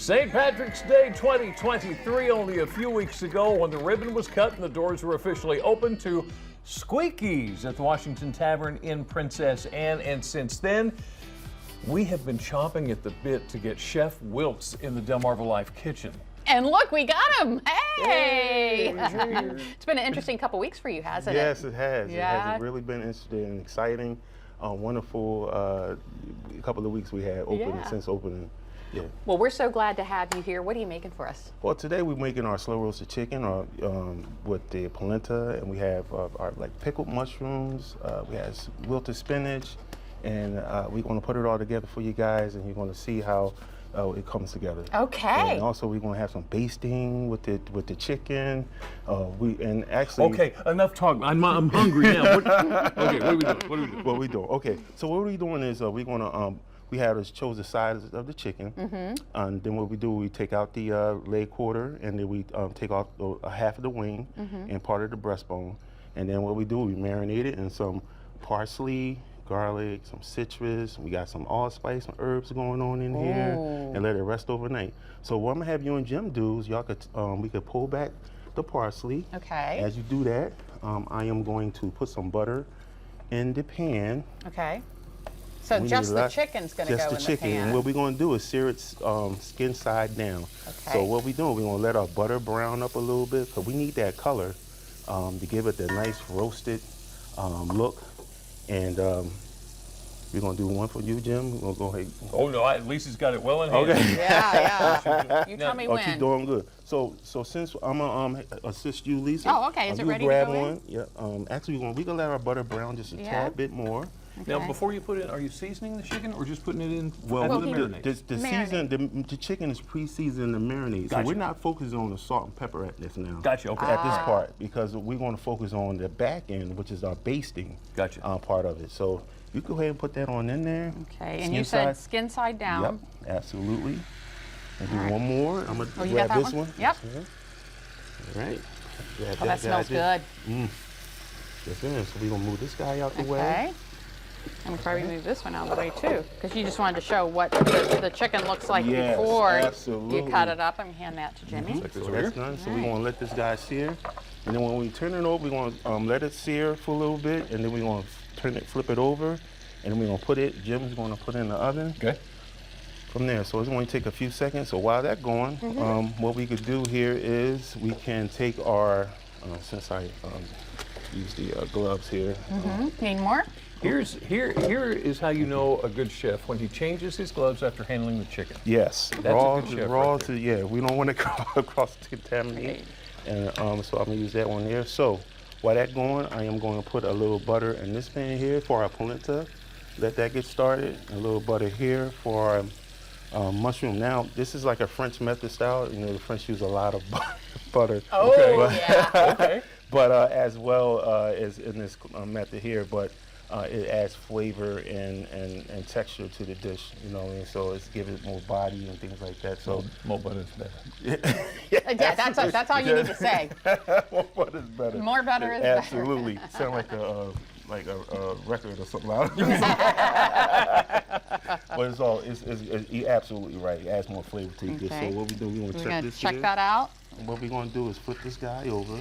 St. Patrick's Day 2023, only a few weeks ago when the ribbon was cut and the doors were officially open to Squeaky's at the Washington Tavern in Princess Anne. And since then, we have been chomping at the bit to get Chef Wilkes in the DelmarvaLife kitchen. And look, we got him. Hey! It's been an interesting couple weeks for you, hasn't it? Yes, it has. Yeah. It has really been interesting and exciting. Wonderful couple of weeks we had since opening. Yeah. Well, we're so glad to have you here. What are you making for us? Well, today we're making our slow roasted chicken with the polenta, and we have our pickled mushrooms. We have wilted spinach, and we're going to put it all together for you guys, and you're going to see how it comes together. Okay. And also we're going to have some basting with the chicken. Okay, enough talk. I'm hungry now. Okay, what are we doing? What are we doing? Okay, so what we're doing is we're going to we chose the size of the chicken, and then what we do, we take out the leg quarter, and then we take off half of the wing and part of the breastbone, and then what we do, we marinate it in some parsley, garlic, some citrus. We got some allspice, some herbs going on in here, and let it rest overnight. So what I'm gonna have you and Jim do is y'all could we could pull back the parsley. Okay. As you do that, I am going to put some butter in the pan. Okay. So just the chicken's going to go in the pan. Just the chicken. And what we're going to do is sear its skin side down. Okay. So what we're doing, we're going to let our butter brown up a little bit, because we need that color to give it the nice roasted look. And we're going to do one for you, Jim. We'll go ahead. Oh, no, at least he's got it well in hand. Okay. Yeah. You tell me when. Keep doing good. So since I'm going to assist you, Lisa. Oh, okay. Is it ready to grab go one. in? Yeah. Actually, we can let our butter brown just a tad bit more. Okay. Now, before you put it in, are you seasoning the chicken or just putting it in after the marinade? The chicken is pre-seasoned and marinated, Gotcha. so we're not focusing on the salt and pepper at this now. Gotcha, okay. At this part, because we're going to focus on the back end, which is our basting part of it. So you go ahead and put that on in there. Okay, and you said skin side down. Yep, absolutely. And do one more. I'm going to you grab got that this one. Yep. All right. Oh, that smells good. Yes, ma'am. So we're going to move this guy out the way. Okay. And we'll probably move this one out of the way too, because you just wanted to show what the chicken looks like before you cut it up. I'm going to hand that to Jimmy. So that's done. So we're going to let this guy sear. And then when we turn it over, we're going to let it sear for a little bit, and then we're going to flip it over, and then we're going to put it, Jim's going to put it in the oven. Okay. From there. So it's going to take a few seconds. So while that's going, what we could do here is we can take our, since I use the gloves here. Need more? Here is how you know a good chef, when he changes his gloves after handling the chicken. Yes, that's a good chef right there. Yeah, we don't want to cross-contaminate. And so I'm gonna use that one there. So while that's going, I am going to put a little butter in this pan here for our polenta. Let that get started. A little butter here for our mushroom. Now, this is like a French method style. You know, the French use a lot of butter. Oh, yeah. Okay. But as well as in this method here, but it adds flavor and texture to the dish, you know, and so it's giving it more body and things like that. So more butter is better. Yeah, that's all you need to say. More butter is better. More butter is better. Absolutely. Sound like a record or something. But you're absolutely right. It adds more flavor to the dish. So what we do, we're going to check this check that out. And what we're going to do is flip this guy over,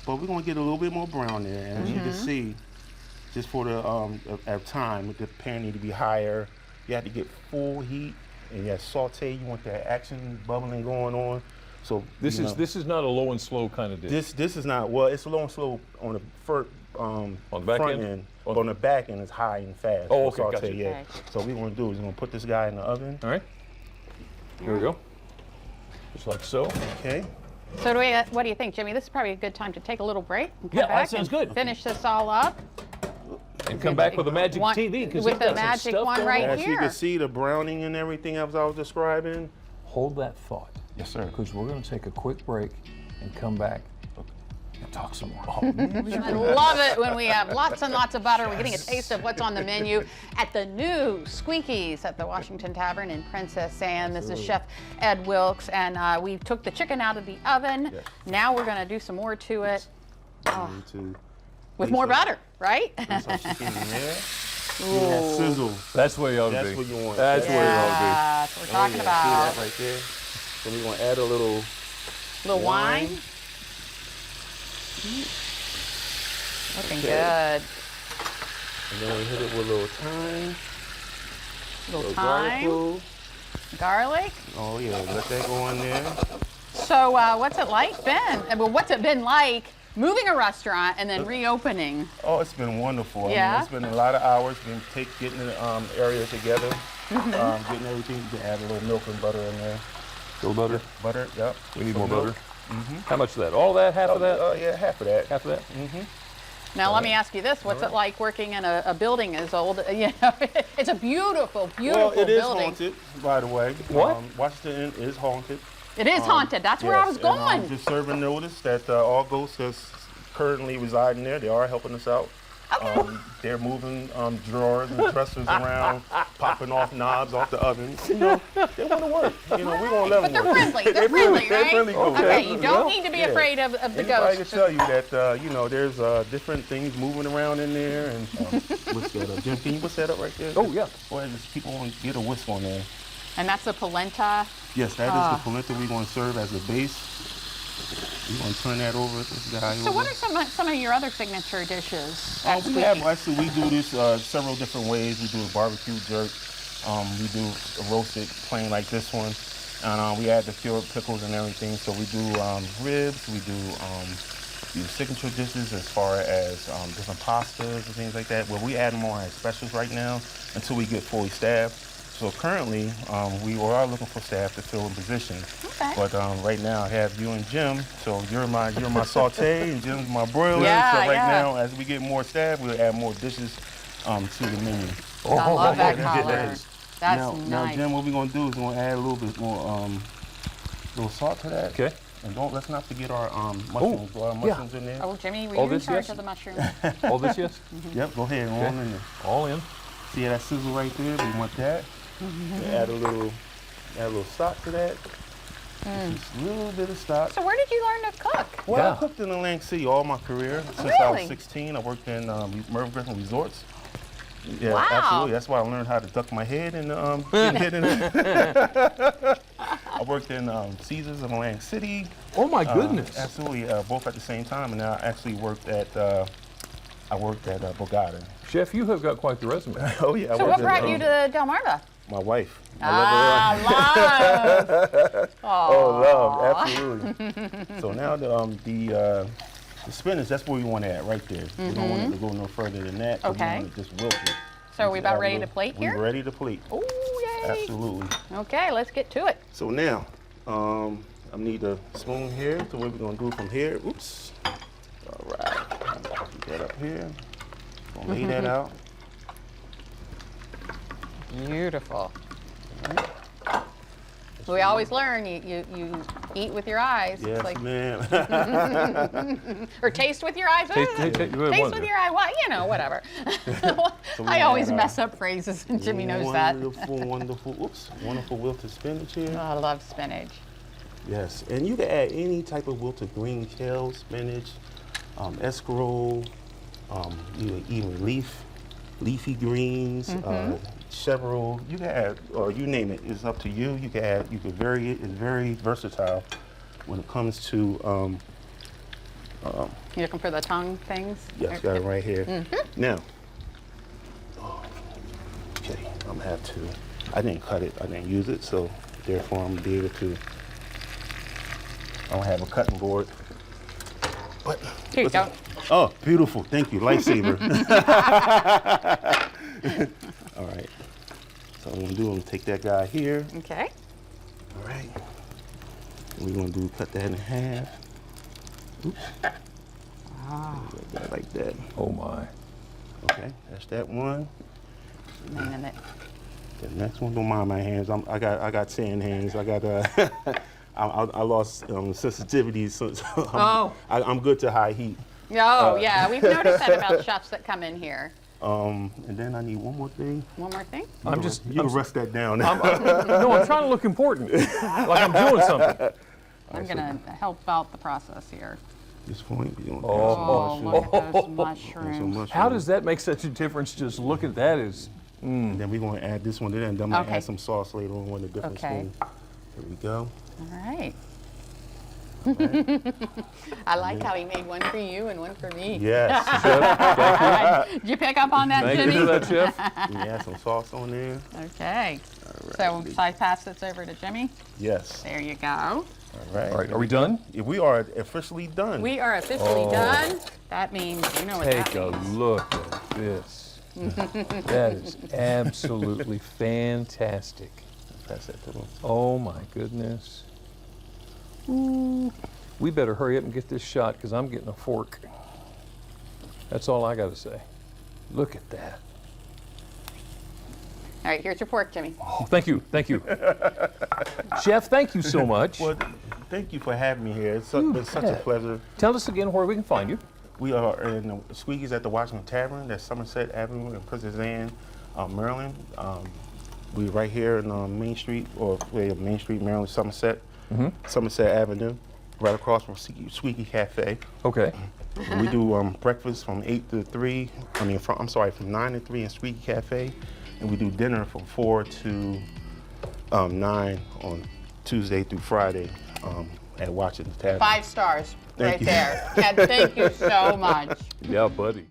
but we're going to get a little bit more brown there. And as you can see, just for the time, the pan need to be higher. You have to get full heat, and you have saute. You want that action bubbling going on. So this is not a low and slow kind of dish. This is not. Well, it's low and slow on the front end. But on the back end, it's high and fast. Oh, okay, saute, gotcha. Yeah. Okay. So what we're going to do is we're going to put this guy in the oven. All right. Here we go. Just like so. Okay. So what do you think, Jimmy? This is probably a good time to take a little break and come Yeah, back that sounds good. Finish this all up. And come back with a magic TV, because with the magic one right As here. you can see, the browning and everything as I was describing. Hold that thought. Yes, sir. Because we're going to take a quick break and come back and talk some more. I love it when we have lots and lots of butter. We're getting a taste of what's on the menu at the new Squeaky's at the Washington Tavern in Princess Anne. This is Chef Ed Wilkes, and we took the chicken out of the oven. Yes. Now we're going to do some more to it. To With more butter, right? some chicken in there. that sizzle. That's where you ought to be. That's what you want. That's where you ought to be. That's what we're talking See about. that right there? So we're gonna add a little Wine. Looking good. And then we hit it with a little thyme. Little garlic thyme. clove. Garlic. Oh yeah, let that go in there. So what's it like been? Well, what's it been like moving a restaurant and then reopening? Oh, it's been wonderful. Yeah? I mean, it's been a lot of hours. Getting the area together, getting everything. You can add a little milk and butter in there. Little butter. Butter, yep. We need Some more milk. butter. How much of that? All that? Half of that? Yeah, half of that. Half of that? Now let me ask you this: what's it like working in a building as old? You know, it's a beautiful, beautiful Well, it is building. haunted, by the way. What? Washington is haunted. It is haunted. That's where I was Yes, going. and, just serving notice that all ghosts that's currently residing there, they are helping us out. They're moving drawers and dressers around, popping off knobs off the oven. You know, they want to work. You know, we're gonna let But them they're work. friendly. They're friendly, They're right? friendly ghosts. Okay, you don't Yeah. need to be Yeah. afraid of the Anybody ghosts. can tell you that you know there's different things moving around in there. And what's that? Jim, can you whisk that up right there? Oh, yeah. Go ahead, just keep on, get a whisk on there. And that's the polenta. Yes, that is the polenta we're going to serve as a base. We're going to turn that over to this guy. So what are some of your other signature dishes? at We have, Squeaky? actually, we do this several different ways. We do a barbecue jerk. We do a roasted plain like this one. And we add the cured pickles and everything. So we do ribs. We do signature dishes as far as different pastas and things like that. Well, we add more as specials right now until we get fully staffed. So currently, we are looking for staff to fill in positions. Okay. But right now, I have you and Jim. So you're my saute and Jim's my broiler. Yeah, so right yeah. now, as we get more staff, we'll add more dishes to the menu. I love that yeah, color. that is- That's now, nice. Now, Jim, what we're gonna do is we're gonna add a little bit more, little salt to that. Okay. And let's not forget our mushrooms. Our mushrooms in there. Oh, Jimmy, were All you in this, charge yes? of the mushrooms? All this, yes? Yep, go ahead and roll in there. All in. See that sizzle right there? We want that. Add a little stock to that. Just a little bit of stock. So where did you learn to cook? Well, Yeah. I cooked in Atlantic City all my career. Since I was Really? 16, I worked in Merv Griffin Resorts. Yeah, Wow. absolutely. That's why I learned how to duck my head and get hit in it. I worked in Caesars in Atlantic City. Oh, my goodness. Absolutely, both at the same time. And I actually worked at Borgata. Chef, you have got quite the resume. Oh yeah. I So worked what at, brought you to Delmarva? My wife. I love her. Love. Oh, love, absolutely. So now the spinach, that's where we want to add right there. We don't want it to go no further than that. 'Cause Okay. We want to just wilt it. So are we Just about add a ready to little- plate here? We're ready to plate. Oh, yay. Absolutely. Okay, let's get to it. So now, I need a spoon here. So what we're gonna do from here? Oops. All right. Keep that up here. Gonna lay that out. Beautiful. We always learn you eat with your eyes. Yes, It's like, ma'am. or taste with your eyes. Taste Taste with your eye. Well, you know, whatever. we I always add, mess up phrases, and Jimmy knows that. Wonderful wilted spinach here. Oh, I love spinach. Yes, and you can add any type of wilted green kale, spinach, escarole, even leafy greens, chevrolet. You can add, or you name it. It's up to you. You can add. You can vary it. It's very versatile when it comes to. You looking for the tongue things? Yes, got it right here. Now, okay, I'm gonna have to. I didn't cut it. I didn't use it, so therefore I'm gonna be able to. I don't have a cutting board. But Here you go. oh, beautiful! Thank you, lifesaver. All right. So what I'm gonna do, I'm gonna take that guy here. Okay. All right. And we're gonna cut that in half. Oops. Like that. Oh, my. Okay, that's that one. And then The next one, don't mind my hands. I got tan hands. I got I lost sensitivity, so I'm good to high heat. yeah, we've noticed that about chefs that come in here. And then I need one more thing. One more thing. You can rest that down. No, I'm trying to look important, like I'm doing something. I'm gonna help out the process here. this point, we're gonna Oh, add look at those some mushrooms. mushrooms. How does that make such a difference? Just look at that. And then we're gonna add this one to that, and then I'm gonna Okay. add some sauce later on with a different Okay. spoon. There we go. All right. I like how he made one for you and one for me. Yes. All right. Did you pick up on that, Thank Jimmy? you for that, Chef. We add some sauce on there. Okay. So I pass this over to Jimmy. Yes. There you go. All right. All right, are we done? Yeah, we are officially done. We are officially done. That means, you know what Take that a means. look at this. That is absolutely fantastic. Pass that to them. Oh my goodness. Ooh. We better hurry up and get this shot because I'm getting a fork. That's all I got to say. Look at that. All right, here's your pork, Jimmy. Oh, thank you, thank you. Chef, thank you so much. Well, thank you for having me here. It's been such a bet. pleasure. Tell us again where we can find you. We are in Squeaky's at the Washington Tavern. That's Somerset Avenue in Princess Anne, Maryland. We're right here in Main Street, Main Street, Maryland, Somerset. Somerset Avenue, right across from Squeaky Cafe. Okay. And we do breakfast from 8 to 3. From 9 to 3 in Squeaky Cafe. And we do dinner from 4 to 9 on Tuesday through Friday at Washington Tavern. 5 stars Thank right you. there. Ed, thank you so much. Yeah, buddy.